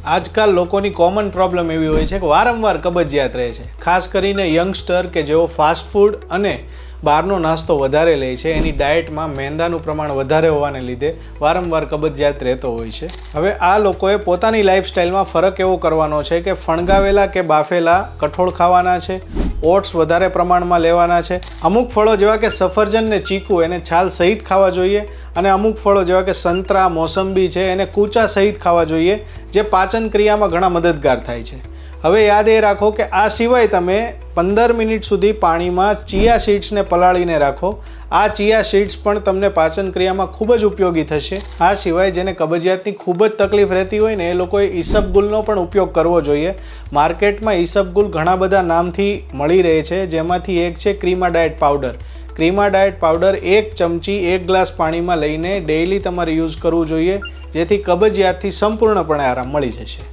આજકાલ લોકોની common problem એવી હોય છે કે વારંવાર કબજિયાત રહે છે, ખાસ કરીને યંગસ્ટર કે જેઓ ફાસ્ટ ફૂડ અને બહારનો નાસ્તો વધારે લે છે, એની ડાયટમાં મેંદાનું પ્રમાણ વધારે હોવાને લીધે વારંવાર કબજિયાત રહેતો હોય છે. હવે આ લોકોએ પોતાની લાઈફસ્ટાઈલમાં ફરક એવો કરવાનો છે કે ફણગાવેલા કે બાફેલા કઠોળ ખાવાના છે, ઓટ્સ વધારે પ્રમાણમાં લેવાના છે, અમુક ફળો જેવા કે સફરજન ને ચીકુ એને છાલ સહિત ખાવા જોઈએ, અને અમુક ફળો જેવા કે સંતરા, મોસંબી છે એને કૂચા સહિત ખાવા જોઈએ, જે પાચન ક્રિયામાં ઘણા મદદગાર થાય છે. હવે યાદ એ રાખો કે આ સિવાય તમે 15 મિનિટ સુધી પાણીમાં ચિયા સીડ્સને પલાળીને રાખો. આ ચિયા સીડ્સ પણ તમને પાચન ક્રિયામાં ખૂબ જ ઉપયોગી થશે. આ સિવાય જેને કબજિયાતની ખૂબ જ તકલીફ રહેતી હોય ને એ લોકોએ ઈસબગુલનો પણ ઉપયોગ કરવો જોઈએ. માર્કેટમાં ઈસબગુલ ઘણા બધા નામથી મળી રહે છે, જેમાંથી એક છે ક્રીમા ડાયટ પાવડર. ક્રીમા ડાયટ પાવડર 1 ચમચી 1 ગ્લાસ પાણીમાં લઈને ડેઇલી તમારે યુઝ કરવું જોઈએ, જેથી કબજિયાતથી સંપૂર્ણપણે આરામ મળી જશે.